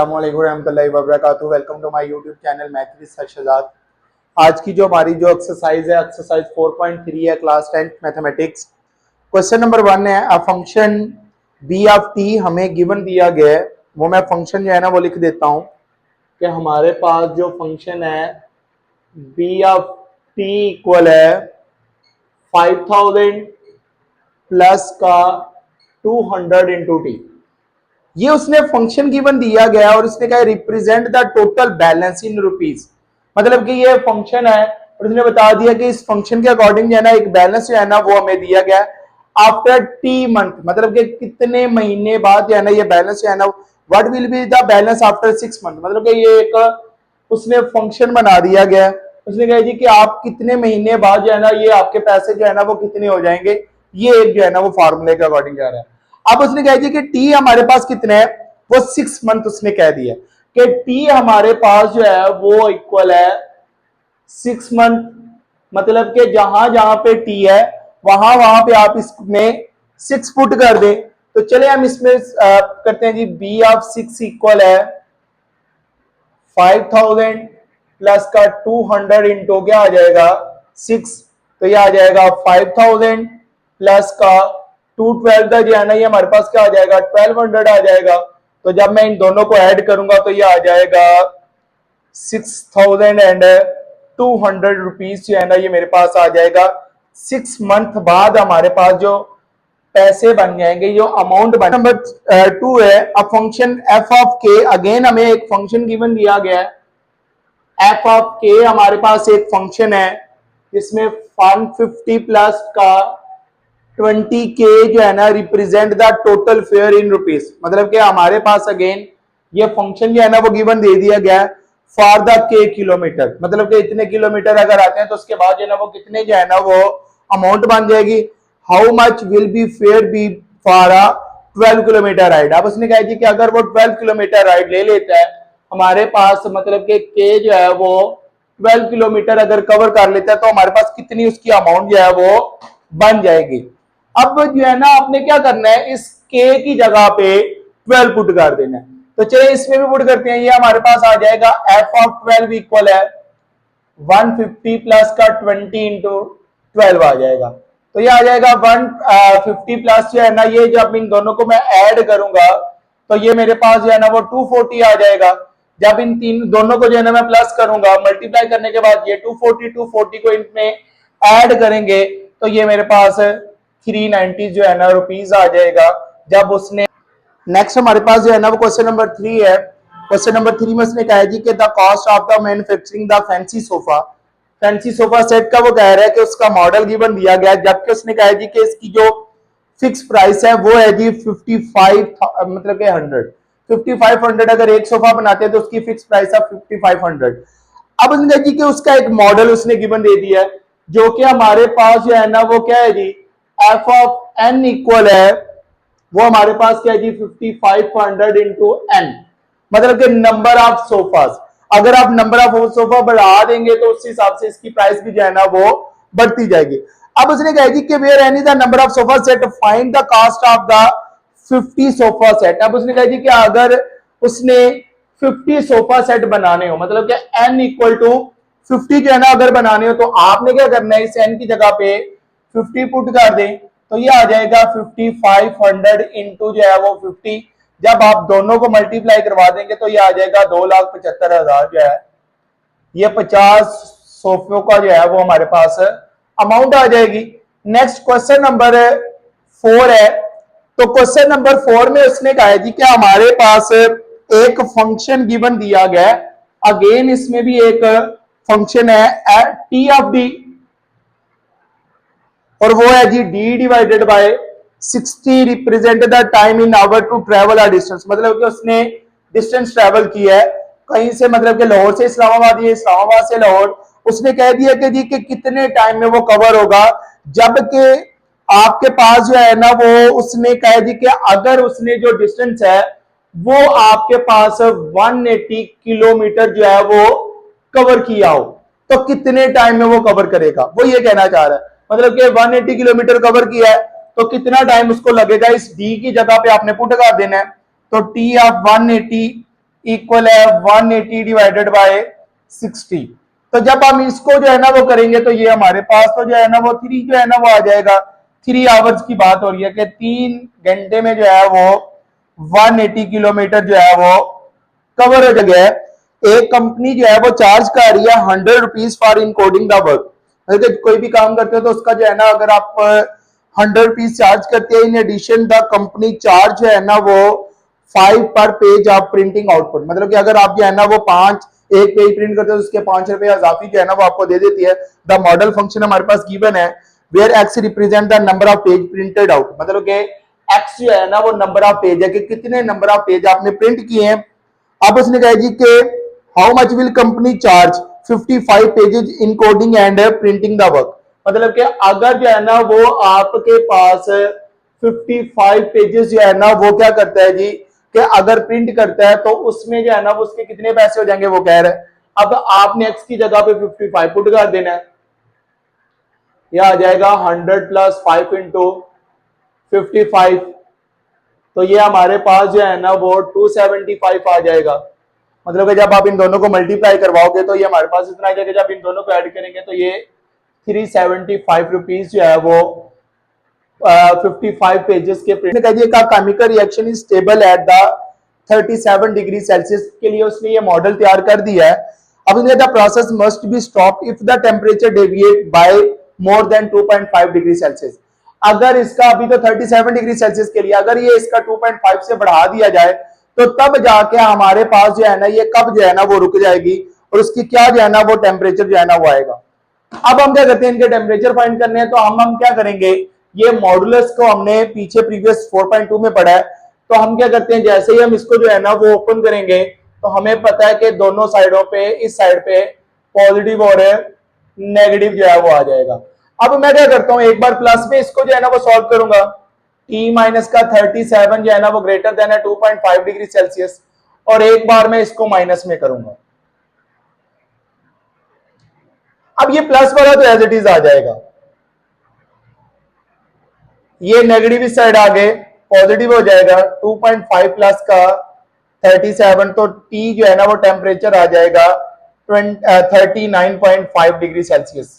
Welcome to my YouTube channel math with Sarshdad. आज की जो हमारी जो एक्सरसाइज है एक्सरसाइज 4.3 है क्लास 10 मैथमेटिक्स। क्वेश्चन नंबर 1 है a function b of t हमें गिवन दिया गया है। वो मैं फंक्शन जो है ना वो लिख देता हूँ कि हमारे पास जो फंक्शन है b ऑफ t इक्वल है 5000 प्लस का 200 इंटू टी। ये उसने फंक्शन गिवन दिया गया और उसने कहा represent the total balance in rupees. मतलब कि ये फंक्शन है और उसने बता दिया कि इस फंक्शन के अकॉर्डिंग जो है ना एक बैलेंस जो है ना वो हमें दिया गया आफ्टर टी मंथ, मतलब कि कितने महीने बाद जो है ना ये बैलेंस जो है ना what will be the balance after 6 month. मतलब कि ये एक उसने फंक्शन बना दिया गया। उसने कहा जी कि आप कितने महीने बाद जो है ना ये आपके पैसे जो है ना वो कितने हो जाएंगे। ये एक जो है ना वो फार्मूले के अकॉर्डिंग जा रहा है। अब उसने कह दिया कि टी हमारे पास कितने है, वो 6 मंथ उसने कह दिया कि टी हमारे पास जो है वो इक्वल है 6 मंथ। मतलब कि जहां जहां पे टी है वहां वहां पे आप इसमें 6 पुट कर दें। तो चले हम इसमें करते हैं जी बी ऑफ 6 इक्वल है 5000 प्लस का 200 इंटू क्या आ जाएगा 6। तो ये आ जाएगा 5000 प्लस का 212 का जो है ना ये हमारे पास क्या आ जाएगा 1200 आ जाएगा। तो जब मैं इन दोनों को ऐड करूंगा तो ये आ जाएगा 6200 रुपीज जो है ना ये मेरे पास आ जाएगा। 6 मंथ बाद हमारे पास जो पैसे बन जाएंगे, जो अमाउंट बन। नंबर 2 है अ फंक्शन एफ ऑफ के। अगेन हमें एक फंक्शन गिवन दिया गया है एफ ऑफ के। हमारे पास एक फंक्शन है जिसमें 150 प्लस का 20k जो है ना represent the total fair in rupees. मतलब कि हमारे पास अगेन ये फंक्शन जो है ना वो गिवन दे दिया गया फॉर द के किलोमीटर। मतलब कि इतने किलोमीटर अगर आते हैं तो उसके बाद जो है ना वो कितने जो है ना वो अमाउंट बन जाएगी। How much will be fare be for a 12 kilometre ride. अब उसने कहा कि अगर वो 12 किलोमीटर राइड ले लेता है हमारे पास, मतलब कि के जो है वो 12 किलोमीटर अगर कवर कर लेता है तो हमारे पास कितनी उसकी अमाउंट जो है वो बन जाएगी। अब जो है ना आपने क्या करना है इस के की जगह पे 12 पुट कर देना है। तो चलिए इसमें भी पुट करते हैं। ये हमारे पास आ जाएगा एफ ऑफ 12 इक्वल है 150 प्लस का 20 इंटू 12 आ जाएगा। तो ये आ जाएगा 150 प्लस जो है ना ये जब इन दोनों को मैं ऐड करूंगा तो ये मेरे पास जो है ना वो 240 आ जाएगा। जब इन तीन दोनों को जो है ना मैं प्लस करूंगा मल्टीप्लाई करने के बाद ये 240 को इनमें ऐड करेंगे तो ये मेरे पास 390 जो है ना रुपीज आ जाएगा जब उसने। नेक्स्ट हमारे पास जो है ना वो क्वेश्चन नंबर 3 है। क्वेश्चन नंबर 3 में उसने कहा है जी कि the cost of the manufacturing the fancy sofa. Fancy sofa set का वो कह रहा है कि उसका मॉडल गिवन दिया गया है, जबकि उसने कहा है जी कि इसकी जो फिक्स प्राइस है वो है जी 55 मतलब कि 5500। अगर एक सोफा बनाते हैं तो उसकी फिक्स प्राइस है 5500। अब उसने कहा जी कि उसका एक मॉडल उसने गिवन दे दिया है जो कि हमारे पास जो है ना वो क्या है जी एफ ऑफ एन इक्वल है वो हमारे पास क्या है जी 5500 इंटू एन। मतलब कि नंबर ऑफ सोफास। अगर आप नंबर ऑफ सोफा बढ़ा देंगे तो उस हिसाब से इसकी प्राइस भी जो है ना वो बढ़ती जाएगी। अब उसने कहा जी कि where any the number of sofa set find the cost of the 50 sofa set. अब उसने कहा जी कि अगर उसने 50 सोफा सेट बनाने हो, मतलब कि एन इक्वल टू 50 जो है ना अगर बनाने हो तो आपने क्या करना है इस एन की जगह पे 50 पुट कर दें तो ये आ जाएगा 5500 इंटू जो है वो 50। जब आप दोनों को मल्टीप्लाई करवा देंगे तो ये आ जाएगा 2,75,000 जो है ये 50 सोफों का जो है वो हमारे पास अमाउंट आ जाएगी। नेक्स्ट क्वेश्चन नंबर 4 है। तो क्वेश्चन नंबर 4 में उसने कहा है जी कि हमारे पास एक फंक्शन गिवन दिया गया। अगेन इसमें भी एक फंक्शन है टी ऑफ डी और वो है g d divided by 60 represent the time in hour to travel a distance. मतलब कि उसने डिस्टेंस ट्रेवल किया है कहीं से, मतलब कि लाहौर से इस्लामाबाद, ये इस्लामाबाद से लाहौर। उसने कह दिया कि जी कि कितने टाइम में वो कवर होगा, जबकि आपके पास जो है ना वो उसने कह दी कि अगर उसने जो डिस्टेंस है वो आपके पास 180 किलोमीटर जो है वो कवर किया हो तो कितने टाइम में वो कवर करेगा, वो ये कहना चाह रहा है। मतलब कि 180 किलोमीटर कवर किया है तो कितना टाइम उसको लगेगा। इस डी की जगह पे आपने पुट कर देना है। तो टी ऑफ 180 इक्वल है 180 डिवाइडेड बाय 60। तो जब हम इसको जो है ना वो करेंगे तो ये हमारे पास तो जो है ना वो 3 जो है ना वो आ जाएगा। 3 आवर्स की बात हो रही है कि 3 घंटे में जो है वो 180 किलोमीटर जो है वो कवर हो गया है। एक कंपनी जो है वो चार्ज कर रही है 100 rupees for encoding the work. अगर कोई भी काम करते हो तो उसका जो है ना अगर आप 100 रुपीज चार्ज करते हैं, in addition the company charge जो है ना वो 5 पर पेज ऑफ प्रिंटिंग आउटपुट, मतलब कि अगर आप जो है ना वो 5 एक पेज प्रिंट करते हो तो उसके 5 रुपए अजाफी जो है ना वो आपको दे देती है। द मॉडल फंक्शन हमारे पास गिवन है where x represent the number of page printed out, मतलब कि एक्स जो है ना वो नंबर ऑफ पेज है कि कितने नंबर ऑफ पेज आपने प्रिंट किए हैं। अब उसने कहा जी कि how much will company charge 55 pages in coding and printing the work, मतलब कि अगर जो है ना वो आपके पास 55 पेजेस जो है ना वो क्या करता है जी कि अगर प्रिंट करता है तो उसमें जो है ना वो उसके कितने पैसे हो जाएंगे वो कह रहा है। अब आपने एक्स की जगह पे 55 पुट कर देना है, यह आ जाएगा 100 प्लस 5 इंटू 55, तो ये हमारे पास जो है ना वो 275 आ जाएगा। मतलब कि जब आप इन दोनों को मल्टीप्लाई करवाओगे तो ये हमारे पास इतना आ जाएगा, जब इन दोनों को ऐड करेंगे तो ये 375 रुपीज जो है वो 55 पेजेस के प्रिंट का chemical reaction is stable at the 37 degree Celsius के लिए उसने ये मॉडल तैयार कर दिया है। अब the process must be stop if the temperature deviate by more than 2.5 degree Celsius. अगर इसका अभी तो 37 डिग्री सेल्सियस के लिए अगर ये इसका 2.5 से बढ़ा दिया जाए तो तब जाके हमारे पास जो है ना ये कब जो है ना वो रुक जाएगी और उसकी क्या जो है ना वो टेम्परेचर जो है ना वो आएगा। अब हम क्या करते हैं, इनके टेम्परेचर फाइंड करने हैं तो हम क्या करेंगे, ये मॉडुलस को हमने पीछे प्रीवियस 4.2 में पढ़ा है, तो हम क्या करते हैं जैसे ही हम इसको जो है ना वो ओपन करेंगे तो हमें पता है कि दोनों साइडों पे इस साइड पे पॉजिटिव और नेगेटिव जो है वो आ जाएगा। अब मैं क्या करता हूं एक बार प्लस में इसको जो है ना वो सॉल्व करूंगा, टी माइनस का 37 जो है ना वो ग्रेटर देन है 2.5 डिग्री सेल्सियस, और एक बार मैं इसको माइनस में करूंगा। अब ये प्लस वाला तो एज इट इज आ जाएगा, ये नेगेटिव इस साइड आ गए पॉजिटिव हो जाएगा 2.5 प्लस का 37, तो टी जो है ना वो टेम्परेचर आ जाएगा 39.5 डिग्री सेल्सियस।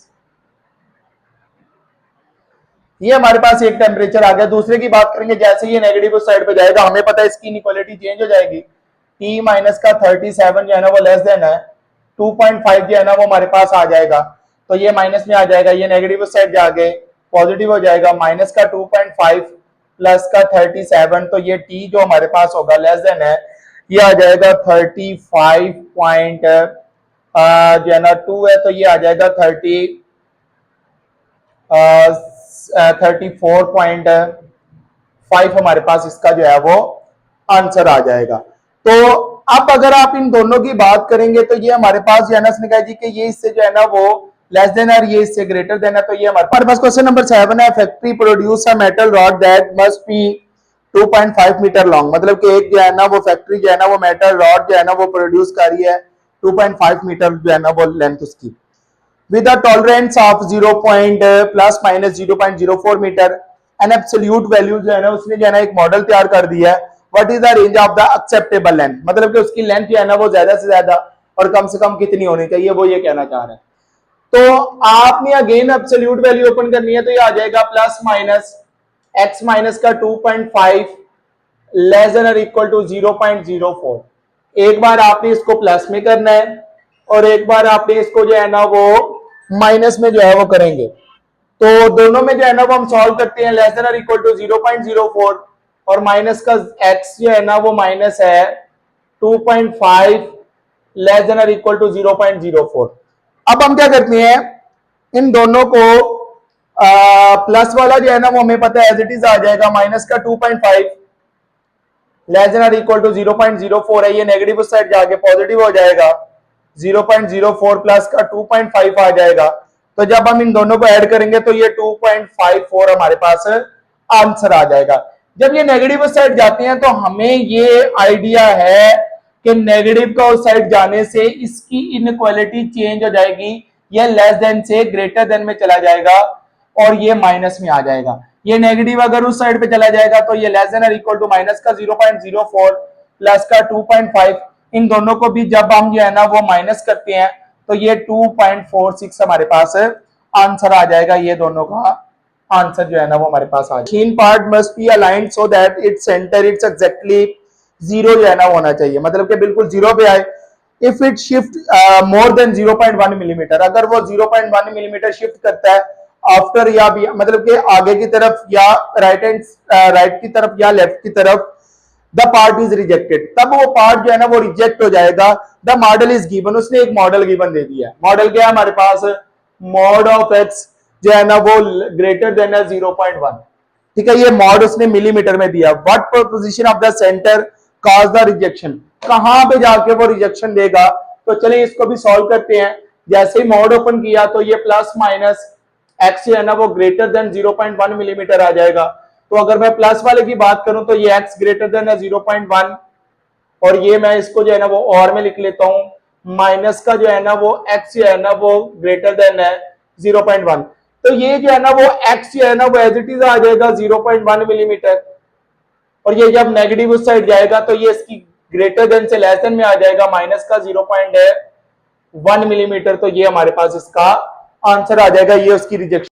ये हमारे पास एक टेम्परेचर आ गया। दूसरे की बात करेंगे, जैसे ये नेगेटिव उस साइड पे जाएगा हमें पता है इसकी इनइक्वालिटी चेंज हो जाएगी, टी माइनस का 37 जो है ना वो लेस देन है 2.5 जो है ना वो हमारे पास आ जाएगा, तो ये माइनस में आ जाएगा, ये नेगेटिव उस साइड जाके पॉजिटिव हो जाएगा, माइनस का 2.5 प्लस का 37, तो ये टी जो हमारे पास होगा लेस देन है, ये आ जाएगा 35 पॉइंट जो है ना 2 है, तो ये आ जाएगा 34.5 हमारे पास इसका जो है वो आंसर आ जाएगा। तो अब अगर आप इन दोनों की बात करेंगे तो ये हमारे पास जो है ना उसने कहा जी कि ये इससे जो है ना वो लेस देन है, ये इससे ग्रेटर देन है, तो ये हमारे पास क्वेश्चन नंबर 7 है, factory produce a metal rod that must be 2.5 metre long, मतलब कि एक जो है ना वो फैक्ट्री जो है ना वो मेटल रॉड जो है ना वो प्रोड्यूस कर रही है 2.5 मीटर जो है ना वो लेंथ उसकी, with a tolerance of 0. plus minus 0.04 metre, an absolute value जो है ना उसने जो है ना एक मॉडल तैयार कर दिया है, what is the range of the acceptable length, मतलब कि उसकी लेंथ जो है ना वो ज्यादा से ज्यादा और कम से कम कितनी होनी चाहिए, वो ये कहना चाह रहे हैं। तो आपने अगेन एब्सोल्यूट वैल्यू ओपन करनी है, तो ये आ जाएगा प्लस माइनस एक्स माइनस का 2.5 लेस देन और इक्वल टू 0.04। एक बार आपने इसको प्लस में करना है और एक बार आपने इसको जो है ना वो माइनस में जो है वो करेंगे, तो दोनों में जो है ना वो हम सॉल्व करते हैं, लेस देन और इक्वल टू 0.04 और माइनस का x जो है ना वो माइनस है 2.5 लेस देन और इक्वल टू 0.04। अब हम क्या करते हैं, इन दोनों को प्लस वाला जो है ना वो हमें पता है एज इट इज आ जाएगा, माइनस का 2.5 लेस देन और इक्वल टू 0.04 है, ये नेगेटिव उस साइड जाके पॉजिटिव हो जाएगा, 0.04 प्लस का 2.5 आ जाएगा, तो जब हम इन दोनों को ऐड करेंगे तो ये 2.54 हमारे पास आंसर आ जाएगा। जब ये नेगेटिव उस साइड जाते हैं तो हमें ये आइडिया है कि नेगेटिव का उस साइड जाने से इसकी इनइक्वालिटी चेंज हो जाएगी, ये लेस देन से ग्रेटर देन में चला जाएगा और ये माइनस में आ जाएगा। ये नेगेटिव अगर उस साइड पे चला जाएगा तो ये लेस देन और इक्वल टू माइनस का 0.04 प्लस का 2.5 इन दोनों को भी जब हम जो है ना वो माइनस करते हैं तो ये 2.46 हमारे पास आंसर आ जाएगा। ये दोनों का आंसर जो है ना वो हमारे पास आ जाएगा। Machine part must be aligned so that its centre it's exactly zero जो है ना होना चाहिए, मतलब कि बिल्कुल जीरो पे आए। If it shift more than 0.1 millimetre, अगर वो 0.1 मिलीमीटर शिफ्ट करता है आफ्टर या भी मतलब कि आगे की तरफ या राइट की तरफ या लेफ्ट की तरफ, द पार्ट इज रिजेक्टेड, तब वो पार्ट जो है ना वो रिजेक्ट हो जाएगा। द मॉडल इज गिवन, उसने एक मॉडल गिवन दे दिया है। मॉडल क्या है हमारे पास, मॉड ऑफ एक्स जो है ना वो ग्रेटर देन 0.1, ठीक है। ये मॉड उसने मिलीमीटर में दिया। What position of the centre cause the rejection, कहां पे जाके वो रिजेक्शन देगा। तो चलिए इसको भी सॉल्व करते हैं। जैसे ही मॉड ओपन किया तो ये प्लस माइनस एक्स जो है ना वो ग्रेटर देन 0.1 मिलीमीटर आ जाएगा। तो अगर मैं प्लस वाले की बात करूं तो ये एक्स ग्रेटर देन 0.1, और ये मैं इसको जो है ना वो और में लिख लेता हूं, माइनस का जो है ना वो एक्स जो है ना वो ग्रेटर देन है 0.1। तो ये जो है ना वो एक्स जो है ना वो एज इट इज आ जाएगा 0.1 मिलीमीटर, और ये जब नेगेटिव उस साइड जाएगा तो ये इसकी ग्रेटर देन से लेस देन में आ जाएगा, माइनस का 0.1 मिलीमीटर। तो ये हमारे पास इसका आंसर आ जाएगा, ये उसकी रिजेक्शन